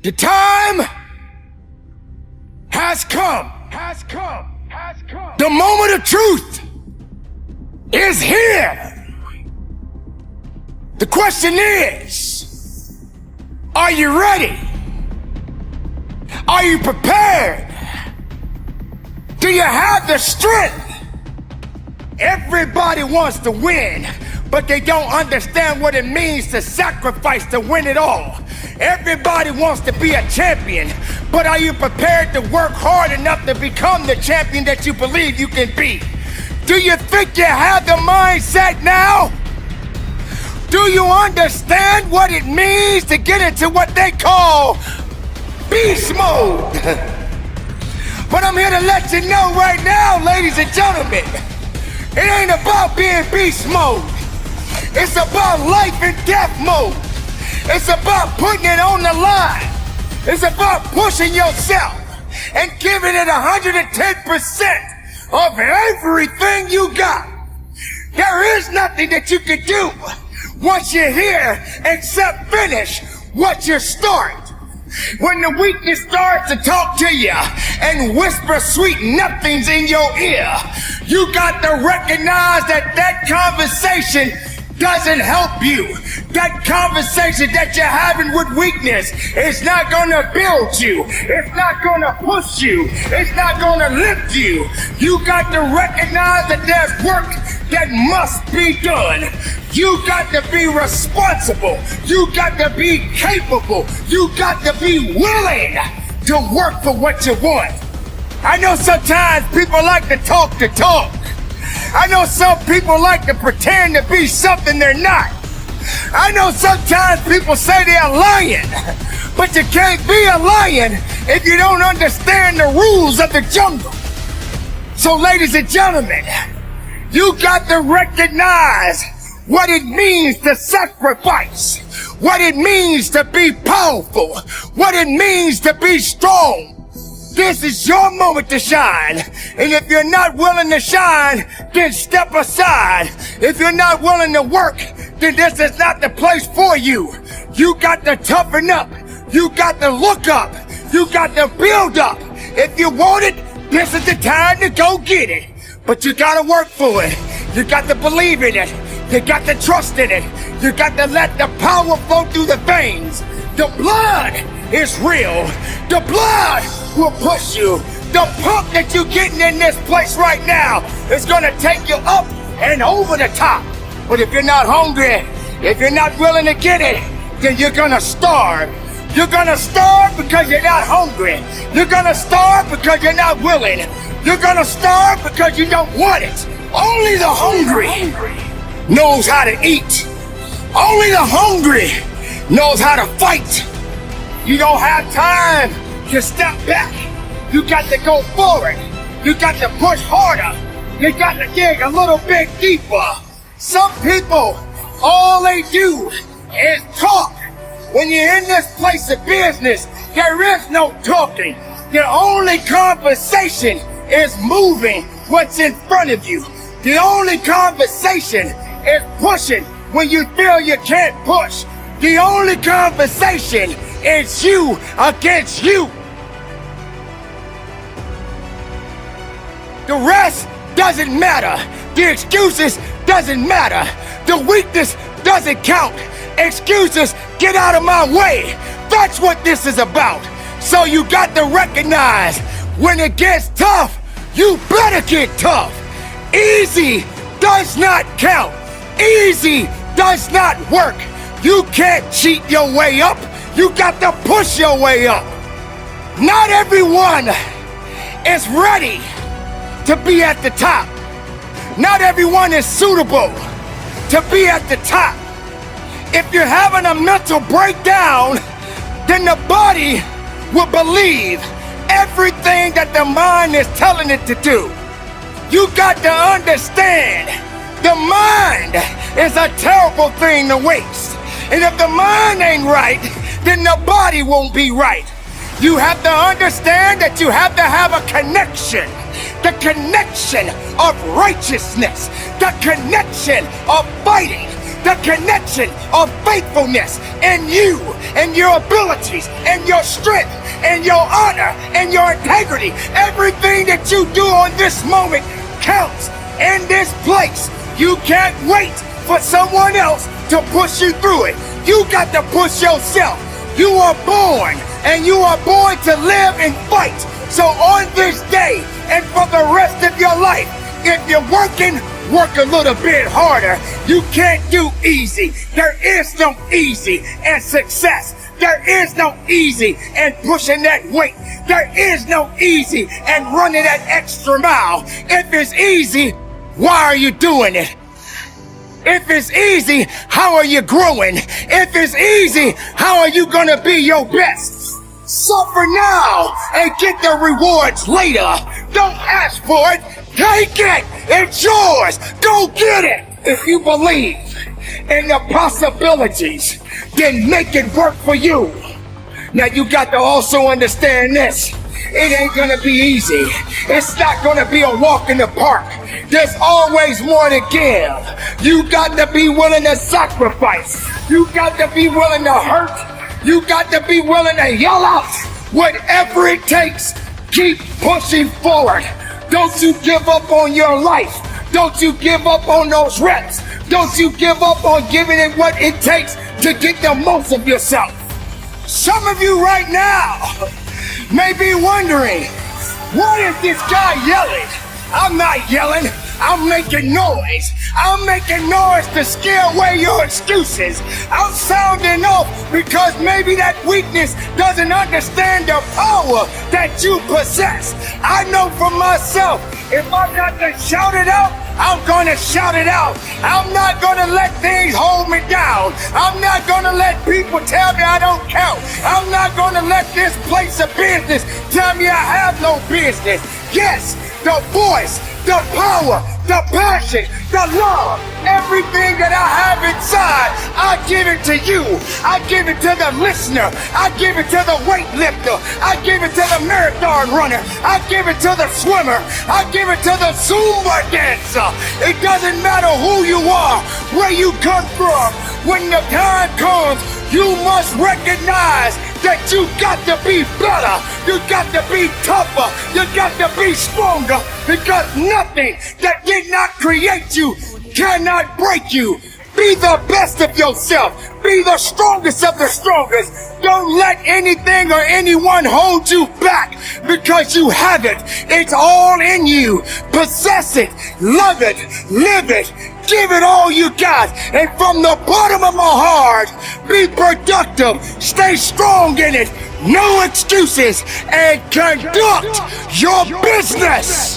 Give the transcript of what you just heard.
The time has come. The moment of truth is here. The question is, are you ready? Are you prepared? Do you have the strength? Everybody wants to win, but they don't understand what it means to sacrifice to win it all. Everybody wants to be a champion, but are you prepared to work hard enough to become the champion that you believe you can be? Do you think you have the mindset now? Do you understand what it means to get into what they call beast mode? But I'm here to let you know right now, ladies and gentlemen, it ain't about being beast mode. It's about life and death mode. It's about putting it on the line. It's about pushing yourself and giving it 110% of everything you got. There is nothing that you can do once you're here except finish what you start. When the weakness starts to talk to you and whisper sweet nothings in your ear, you got to recognize that that conversation doesn't help you. That conversation that you're having with weakness is not gonna build you. It's not gonna push you. It's not gonna lift you. You got to recognize that there's work that must be done. You got to be responsible. You got to be capable. You got to be willing to work for what you want. I know sometimes people like to talk the talk. I know some people like to pretend to be something they're not. I know sometimes people say they're lying, but you can't be a lion if you don't understand the rules of the jungle. So ladies and gentlemen, you got to recognize what it means to sacrifice, what it means to be powerful, what it means to be strong. This is your moment to shine. And if you're not willing to shine, then step aside. If you're not willing to work, then this is not the place for you. You got to toughen up. You got to look up. You got to build up. If you want it, this is the time to go get it. But you got to work for it. You got to believe in it. You got to trust in it. You got to let the power flow through the veins. The blood is real. The blood will push you. The pump that you're getting in this place right now is gonna take you up and over the top. But if you're not hungry, if you're not willing to get it, then you're gonna starve. You're gonna starve because you're not hungry. You're gonna starve because you're not willing. You're gonna starve because you don't want it. Only the hungry knows how to eat. Only the hungry knows how to fight. You don't have time to step back. You got to go forward. You got to push harder. You got to dig a little bit deeper. Some people, all they do is talk. When you're in this place of business, there is no talking. The only conversation is moving what's in front of you. The only conversation is pushing when you feel you can't push. The only conversation is you against you. The rest doesn't matter. The excuses doesn't matter. The weakness doesn't count. Excuses, get out of my way. That's what this is about. So you got to recognize when it gets tough, you better get tough. Easy does not count. Easy does not work. You can't cheat your way up. You got to push your way up. Not everyone is ready to be at the top. Not everyone is suitable to be at the top. If you're having a mental breakdown, then the body will believe everything that the mind is telling it to do. You got to understand, the mind is a terrible thing to waste. And if the mind ain't right, then the body won't be right. You have to understand that you have to have a connection. The connection of righteousness. The connection of fighting. the connection of faithfulness in you and your abilities and your strength and your honor and your integrity. Everything that you do on this moment counts in this place. You can't wait for someone else to push you through it. You got to push yourself. You are born, and you are born to live and fight. So on this day and for the rest of your life, if you're working, work a little bit harder. You can't do easy. There is no easy and success. There is no easy and pushing that weight. There is no easy and running that extra mile. If it's easy, why are you doing it? If it's easy, how are you growing? If it's easy, how are you gonna be your best? Suffer now and get the rewards later. Don't ask for it, take it. It's yours. Go get it. If you believe in the possibilities, then make it work for you. Now you got to also understand this. It ain't gonna be easy. It's not gonna be a walk in the park. There's always more to give. You got to be willing to sacrifice. You got to be willing to hurt. You got to be willing to yell out. Whatever it takes, keep pushing forward. Don't you give up on your life. Don't you give up on those reps. Don't you give up on giving it what it takes to get the most of yourself. Some of you right now may be wondering, what is this guy yelling? I'm not yelling, I'm making noise. I'm making noise to scare away your excuses. I'm sounding off because maybe that weakness doesn't understand the power that you possess. I know for myself, if I got to shout it out, I'm gonna shout it out. I'm not gonna let things hold me down. I'm not gonna let people tell me I don't count. I'm not gonna let this place of business tell me I have no business. Yes, the voice, the power, the passion, the love, everything that I have inside, I give it to you. I give it to the listener. I give it to the weightlifter. I give it to the marathon runner. I give it to the swimmer. I give it to the Zumba dancer. It doesn't matter who you are, where you come from. When the time comes, you must recognize that you got to be better. You got to be tougher. You got to be stronger, because nothing that did not create you cannot break you. Be the best of yourself. Be the strongest of the strongest. Don't let anything or anyone hold you back, because you have it. It's all in you. Possess it. Love it. Live it. Give it all you got. And from the bottom of my heart, be productive. Stay strong in it. No excuses. And conduct your business.